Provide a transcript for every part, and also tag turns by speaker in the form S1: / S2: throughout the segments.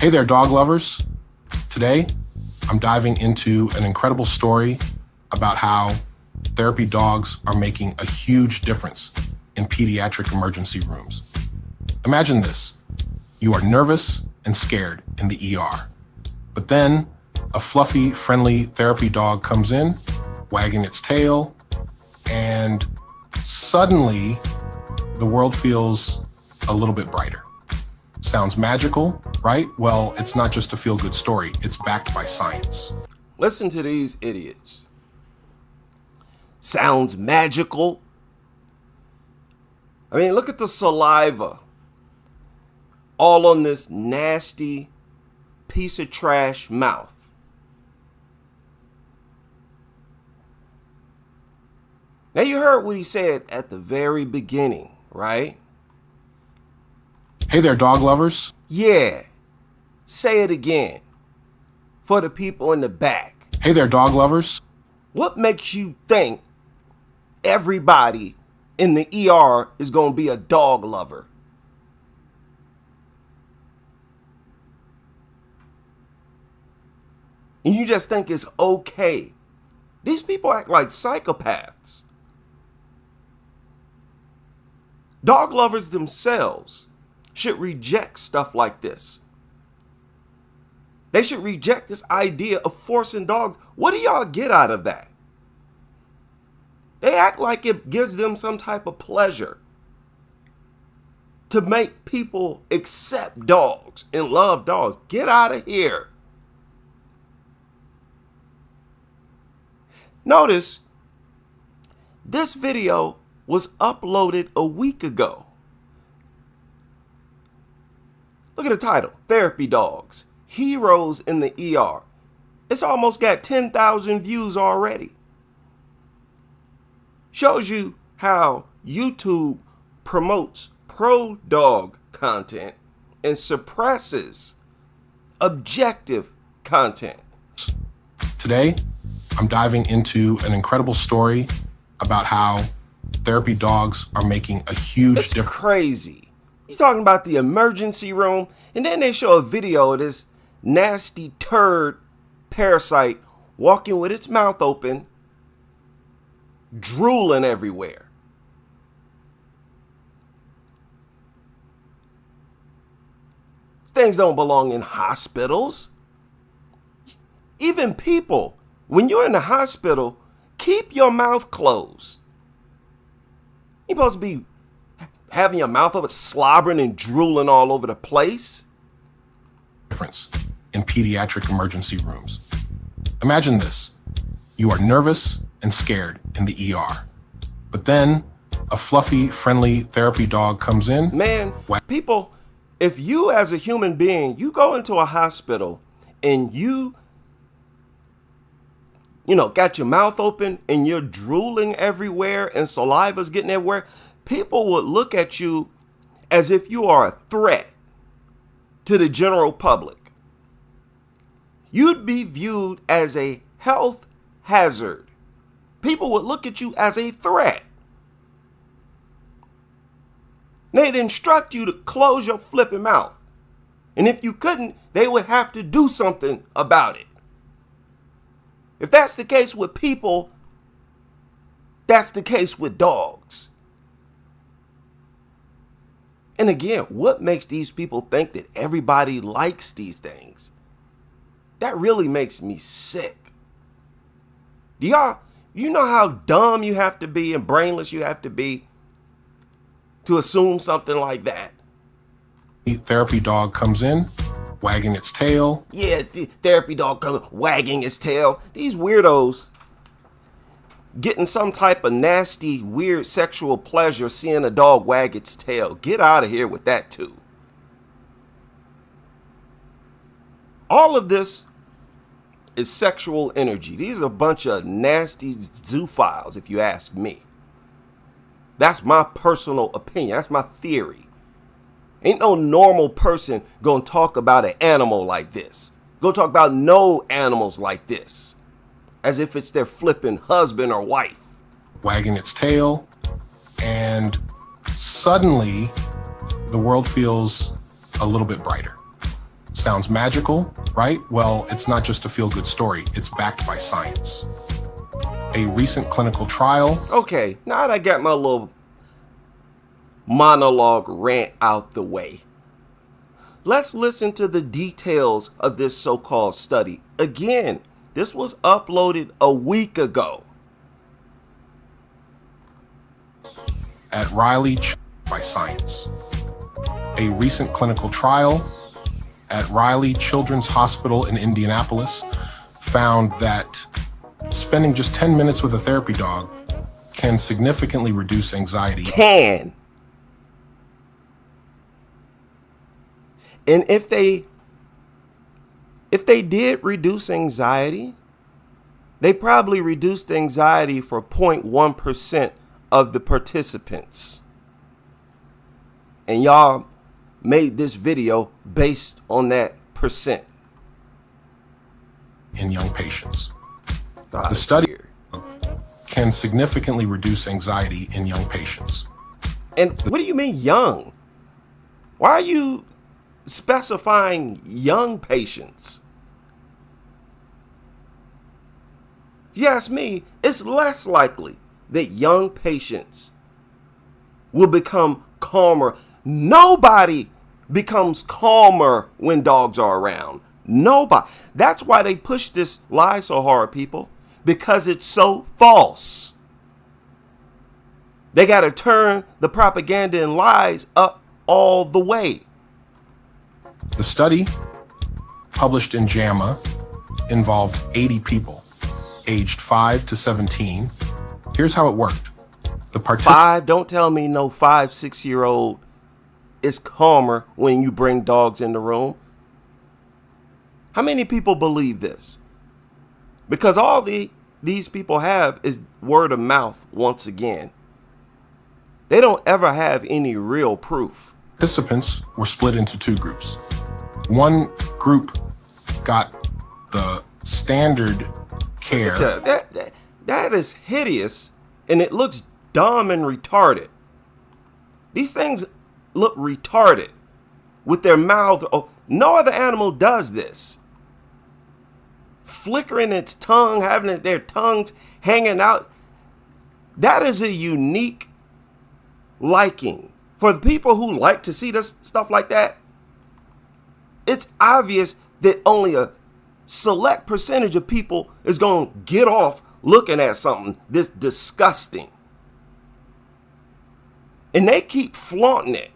S1: Hey there, dog lovers. Today, I'm diving into an incredible story about how therapy dogs are making a huge difference in pediatric emergency rooms. Imagine this. You are nervous and scared in the ER, but then a fluffy, friendly therapy dog comes in, wagging its tail, and suddenly the world feels a little bit brighter. Sounds magical, right? Well, it's not just a feel-good story. It's backed by science.
S2: Listen to these idiots. Sounds magical. I mean, look at the saliva all on this nasty piece of trash mouth. Now, you heard what he said at the very beginning, right?
S1: Hey there, dog lovers.
S2: Yeah. Say it again for the people in the back.
S1: Hey there, dog lovers.
S2: What makes you think everybody in the ER is going to be a dog lover? And you just think it's okay. These people act like psychopaths. Dog lovers themselves should reject stuff like this. They should reject this idea of forcing dogs. What do y'all get out of that? They act like it gives them some type of pleasure to make people accept dogs and love dogs. Get out of here. Notice this video was uploaded a week ago. Look at the title, Therapy Dogs, Heroes in the ER. It's almost got 10,000 views already. Shows you how YouTube promotes pro-dog content and suppresses objective content.
S1: Today, I'm diving into an incredible story about how therapy dogs are making a huge difference.
S2: It's crazy. He's talking about the emergency room, and then they show a video of this nasty turd parasite walking with its mouth open, drooling everywhere. Things don't belong in hospitals. Even people, when you're in the hospital, keep your mouth closed. You're supposed to be having your mouth open, slobbering and drooling all over the place.
S1: Difference in pediatric emergency rooms. Imagine this. You are nervous and scared in the ER, but then a fluffy, friendly therapy dog comes in.
S2: Man, people, if you as a human being, you go into a hospital and you got your mouth open and you're drooling everywhere and saliva's getting everywhere, people would look at you as if you are a threat to the general public. You'd be viewed as a health hazard. People would look at you as a threat. They'd instruct you to close your flipping mouth. And if you couldn't, they would have to do something about it. If that's the case with people, that's the case with dogs. And again, what makes these people think that everybody likes these things? That really makes me sick. You know how dumb you have to be and brainless you have to be to assume something like that?
S1: The therapy dog comes in, wagging its tail.
S2: Yeah, the therapy dog comes wagging its tail. These weirdos getting some type of nasty, weird sexual pleasure seeing a dog wag its tail. Get out of here with that too. All of this is sexual energy. These are a bunch of nasty zoophiles, if you ask me. That's my personal opinion. That's my theory. Ain't no normal person gonna talk about an animal like this. Go talk about no animals like this. As if it's their flipping husband or wife.
S1: Wagging its tail, and suddenly the world feels a little bit brighter. Sounds magical, right? Well, it's not just a feel-good story. It's backed by science. A recent clinical trial.
S2: Okay, now that I got my little monologue rant out the way, let's listen to the details of this so-called study. Again, this was uploaded a week ago.
S1: At Riley by science. A recent clinical trial at Riley Children's Hospital in Indianapolis found that spending just 10 minutes with a therapy dog can significantly reduce anxiety.
S2: And if they did reduce anxiety, they probably reduced anxiety for 0.1% of the participants. And y'all made this video based on that percent.
S1: In young patients. The study can significantly reduce anxiety in young patients.
S2: And what do you mean young? Why are you specifying young patients? If you ask me, it's less likely that young patients will become calmer. Nobody becomes calmer when dogs are around. Nobody. That's why they push this lie so hard, people, because it's so false. They got to turn the propaganda and lies up all the way.
S1: The study, published in JAMA, involved 80 people, aged 5 to 17. Here's how it worked.
S2: Don't tell me no 5-6-year-old is calmer when you bring dogs in the room. How many people believe this? Because all these people have is word of mouth once again. They don't ever have any real proof.
S1: Participants were split into two groups. One group got the standard care.
S2: That is hideous, and it looks dumb and retarded. These things look retarded with their mouth. Oh, no other animal does this. Flickering its tongue, having their tongues hanging out. That is a unique liking. For the people who like to see this stuff like that, it's obvious that only a select percentage of people is going to get off looking at something this disgusting. And they keep flaunting it.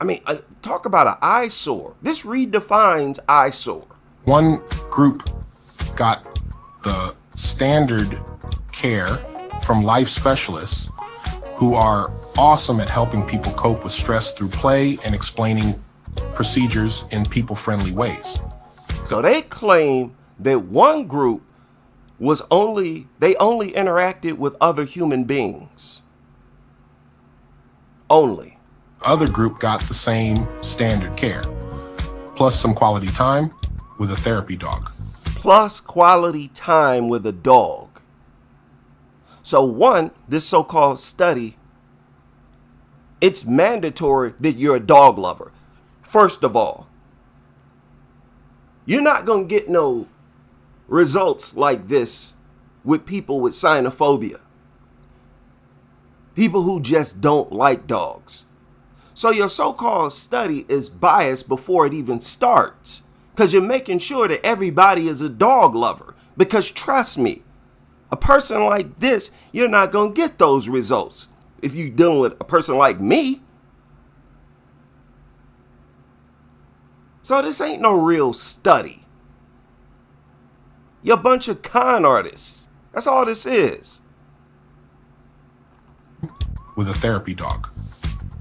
S2: I mean, talk about an eyesore. This redefines eyesore.
S1: One group got the standard care from life specialists who are awesome at helping people cope with stress through play and explaining procedures in people-friendly ways.
S2: So they claim that one group only interacted with other human beings. Only.
S1: Other group got the same standard care, plus some quality time with a therapy dog.
S2: Plus quality time with a dog. So this so-called study, it's mandatory that you're a dog lover. First of all, you're not going to get no results like this with people with xenophobia. People who just don't like dogs. So your so-called study is biased before it even starts, because you're making sure that everybody is a dog lover. Because trust me, a person like this, you're not going to get those results if you're dealing with a person like me. So this ain't no real study. You're a bunch of con artists. That's all this is.
S1: With a therapy dog.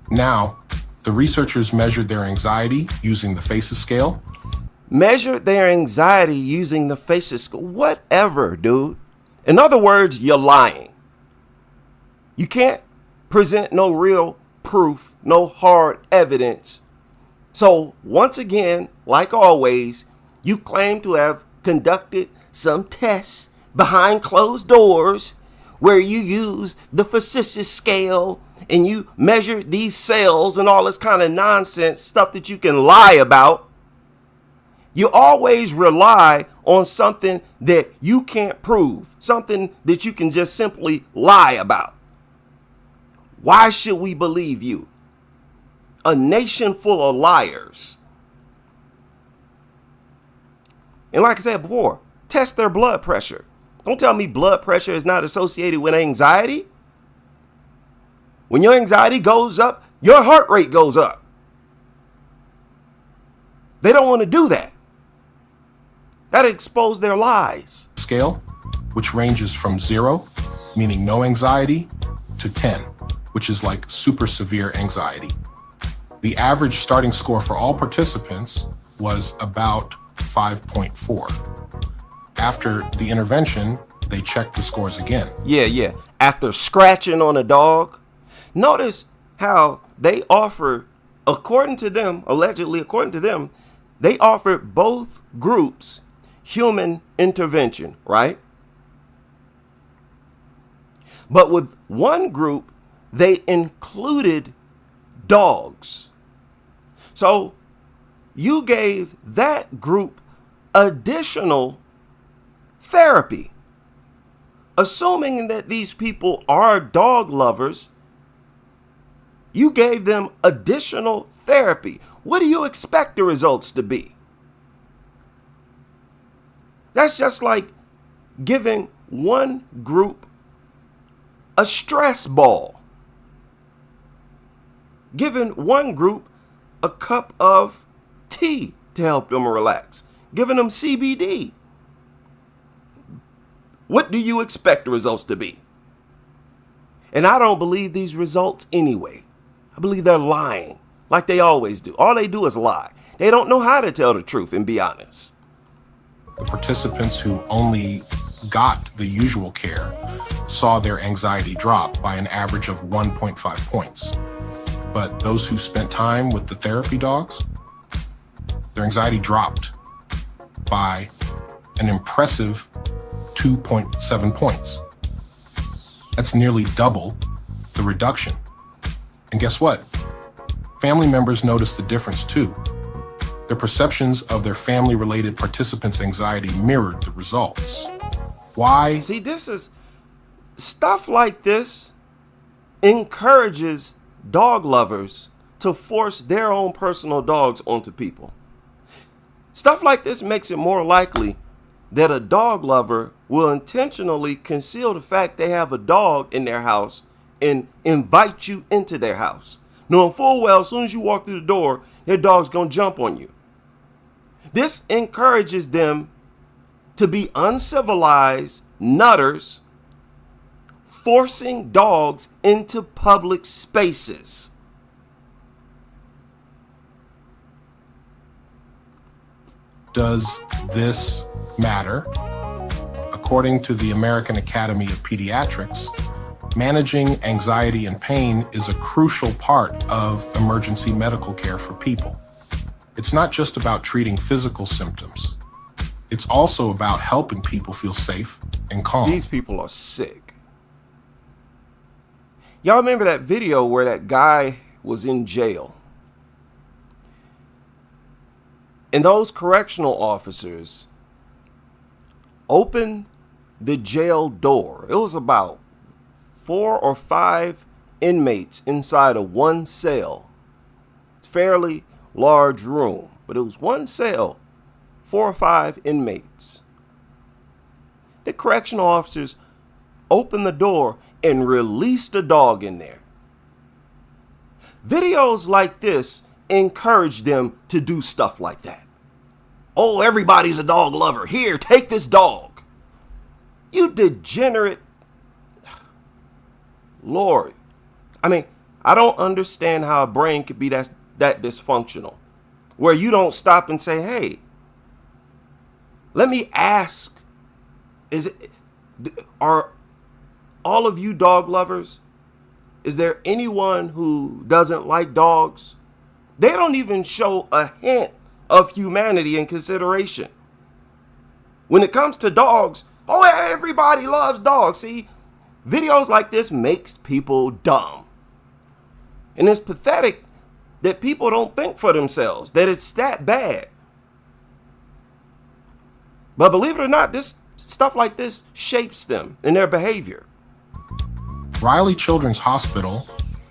S1: Now, the researchers measured their anxiety using the FACES scale.
S2: Measured their anxiety using the FACES scale. Whatever, dude. In other words, you're lying. You can't present no real proof, no hard evidence. So once again, like always, you claim to have conducted some tests behind closed doors where you use the facetious scale and you measure these cells and all this kind of nonsense stuff that you can lie about, you always rely on something that you can't prove, something that you can just simply lie about. Why should we believe you? A nation full of liars. And like I said before, test their blood pressure. Don't tell me blood pressure is not associated with anxiety. When your anxiety goes up, your heart rate goes up. They don't want to do that. That'll expose their lies.
S1: Scale, which ranges from 0, meaning no anxiety, to 10, which is like super severe anxiety. The average starting score for all participants was about 5.4. After the intervention, they checked the scores again.
S2: Yeah. After scratching on a dog, notice how they offer, according to them, allegedly according to them, they offered both groups human intervention, right? But with one group, they included dogs. So you gave that group additional therapy. Assuming that these people are dog lovers, you gave them additional therapy. What do you expect the results to be? That's just like giving one group a stress ball. Giving one group a cup of tea to help them relax. Giving them CBD. What do you expect the results to be? And I don't believe these results anyway. I believe they're lying like they always do. All they do is lie. They don't know how to tell the truth and be honest.
S1: The participants who only got the usual care saw their anxiety drop by an average of 1.5 points. But those who spent time with the therapy dogs, their anxiety dropped by an impressive 2.7 points. That's nearly double the reduction. And guess what? Family members noticed the difference too. Their perceptions of their family-related participants' anxiety mirrored the results. Why?
S2: See, this is stuff like this encourages dog lovers to force their own personal dogs onto people. Stuff like this makes it more likely that a dog lover will intentionally conceal the fact they have a dog in their house and invite you into their house, knowing full well as soon as you walk through the door, their dog's gonna jump on you. This encourages them to be uncivilized nutters, forcing dogs into public spaces.
S1: Does this matter? According to the American Academy of Pediatrics, managing anxiety and pain is a crucial part of emergency medical care for people. It's not just about treating physical symptoms. It's also about helping people feel safe and calm.
S2: These people are sick. Y'all remember that video where that guy was in jail? And those correctional officers opened the jail door. It was about 4 or 5 inmates inside of one cell. Fairly large room, but it was one cell, 4 or 5 inmates. The correctional officers opened the door and released a dog in there. Videos like this encourage them to do stuff like that. Oh, everybody's a dog lover. Here, take this dog. You degenerate. Lord. I mean, I don't understand how a brain could be that dysfunctional, where you don't stop and say, hey, let me ask, are all of you dog lovers? Is there anyone who doesn't like dogs? They don't even show a hint of humanity and consideration. When it comes to dogs, oh, everybody loves dogs. See, Videos like this makes people dumb. And it's pathetic that people don't think for themselves, that it's that bad. But believe it or not, this stuff like this shapes them in their behavior.
S1: Riley Children's Hospital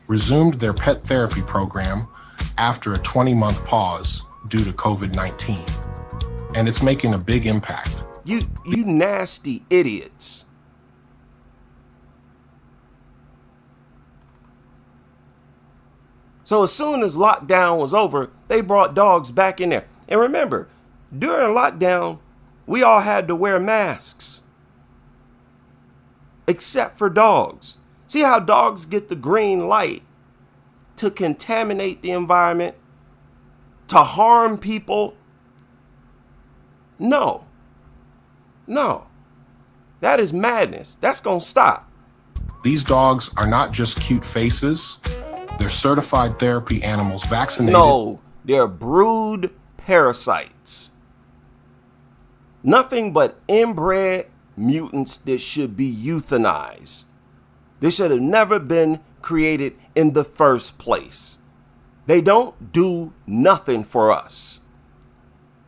S1: resumed their pet therapy program after a 20-month pause due to COVID-19. And it's making a big impact.
S2: You nasty idiots. So as soon as lockdown was over, they brought dogs back in there. And remember, during lockdown, we all had to wear masks. Except for dogs. See how dogs get the green light to contaminate the environment, to harm people? No. That is madness. That's gonna stop.
S1: These dogs are not just cute faces. They're certified therapy animals vaccinated.
S2: No, they're brood parasites. Nothing but inbred mutants that should be euthanized. They should have never been created in the first place. They don't do nothing for us.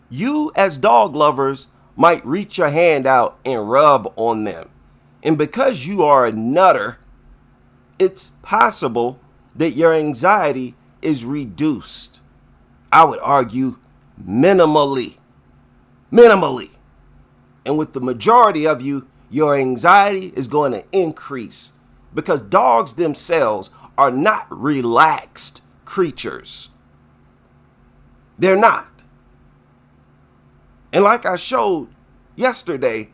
S2: You, as dog lovers, might reach your hand out and rub on them. And because you are a nutter, it's possible that your anxiety is reduced. I would argue minimally. And with the majority of you, your anxiety is going to increase because dogs themselves are not relaxed creatures. They're not. And like I showed yesterday,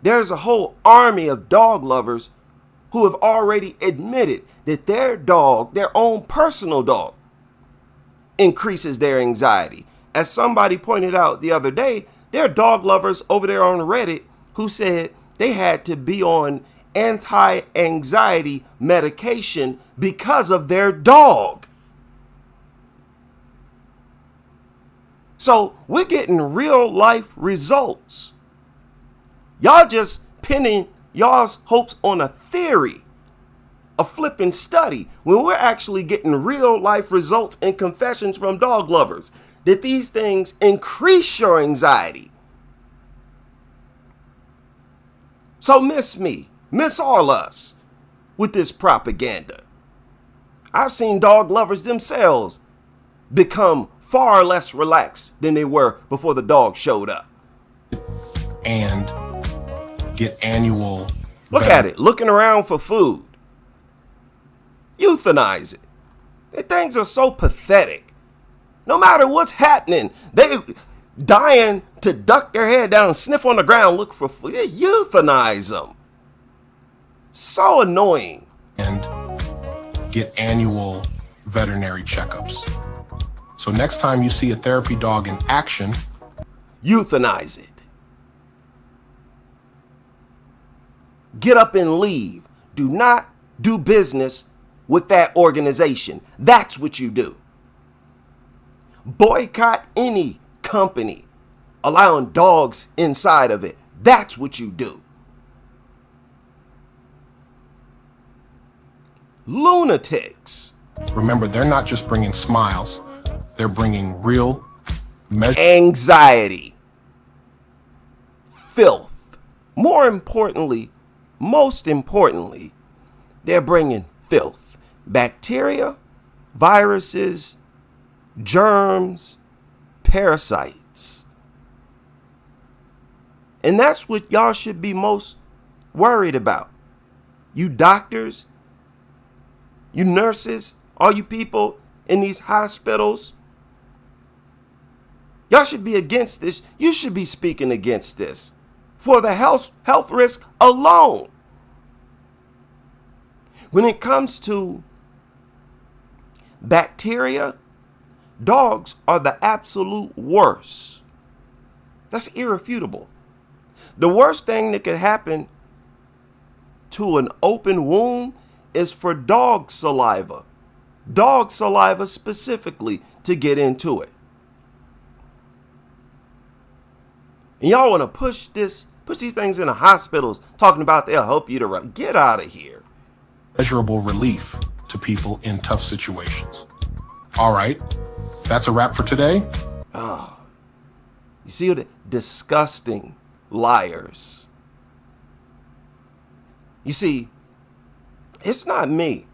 S2: there's a whole army of dog lovers who have already admitted that their dog, their own personal dog, increases their anxiety. As somebody pointed out the other day, there are dog lovers over there on Reddit who said they had to be on anti-anxiety medication because of their dog. So we're getting real life results. Y'all just pinning y'all's hopes on a theory, a flipping study, when we're actually getting real life results and confessions from dog lovers that these things increase your anxiety. So miss me, miss all us with this propaganda. I've seen dog lovers themselves become far less relaxed than they were before the dog showed up.
S1: And get annual.
S2: Look at it, looking around for food. Euthanize it. The things are so pathetic. No matter what's happening, they dying to duck their head down and sniff on the ground, look for food. They euthanize them. So annoying.
S1: And get annual veterinary checkups. So next time you see a therapy dog in action,
S2: euthanize it. Get up and leave. Do not do business with that organization. That's what you do. Boycott any company allowing dogs inside of it. That's what you do. Lunatics.
S1: Remember, they're not just bringing smiles. They're bringing real
S2: anxiety, filth. Most importantly, they're bringing filth, bacteria, viruses, germs, parasites. And that's what y'all should be most worried about. You doctors, you nurses, all you people in these hospitals, y'all should be against this. You should be speaking against this for the health risk alone. When it comes to bacteria, dogs are the absolute worst. That's irrefutable. The worst thing that could happen to an open wound is for dog saliva specifically, to get into it. And y'all want to push this Puts these things in the hospitals, talking about they'll help you to run. Get out of here.
S1: Measurable relief to people in tough situations. All right, that's a wrap for today.
S2: You see what disgusting liars. You see, it's not me.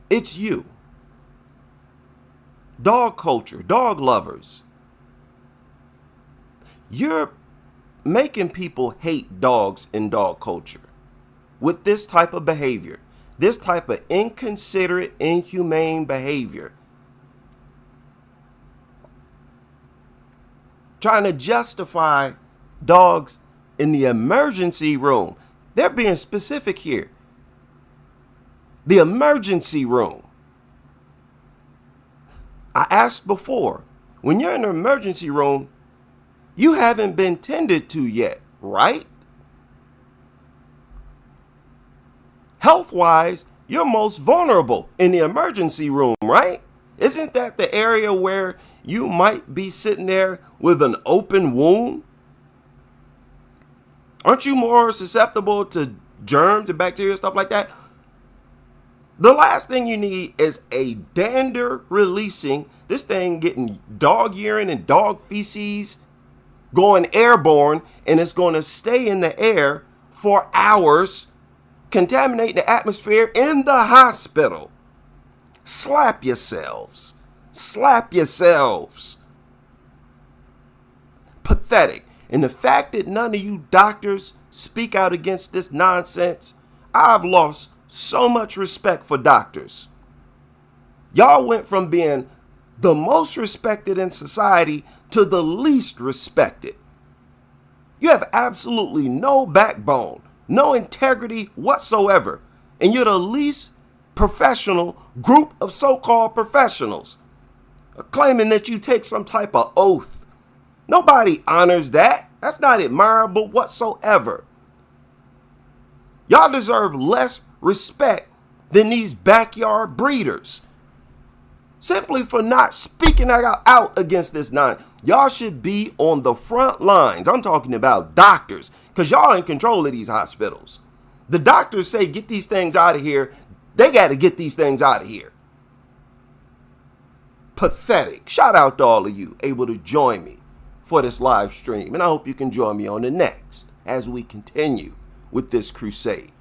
S2: It's you. Dog culture, dog lovers. You're making people hate dogs in dog culture with this type of behavior, this type of inconsiderate, inhumane behavior. Trying to justify dogs in the emergency room. They're being specific here. The emergency room. I asked before, when you're in an emergency room, you haven't been tended to yet, right? Health-wise, you're most vulnerable in the emergency room, right? Isn't that the area where you might be sitting there with an open wound? Aren't you more susceptible to germs and bacteria and stuff like that? The last thing you need is a dander releasing, this thing getting dog urine and dog feces going airborne, and it's going to stay in the air for hours, contaminating the atmosphere in the hospital. Slap yourselves. Slap yourselves. Pathetic. And the fact that none of you doctors speak out against this nonsense, I've lost so much respect for doctors. Y'all went from being the most respected in society to the least respected. You have absolutely no backbone, no integrity whatsoever, and you're the least professional group of so-called professionals, claiming that you take some type of oath. Nobody honors that. That's not admirable whatsoever. Y'all deserve less respect than these backyard breeders, simply for not speaking out against this nonsense. Y'all should be on the front lines. I'm talking about doctors, because y'all in control of these hospitals. The doctors say get these things out of here. They got to get these things out of here. Pathetic. Shout out to all of you able to join me for this live stream, and I hope you can join me on the next as we continue with this crusade.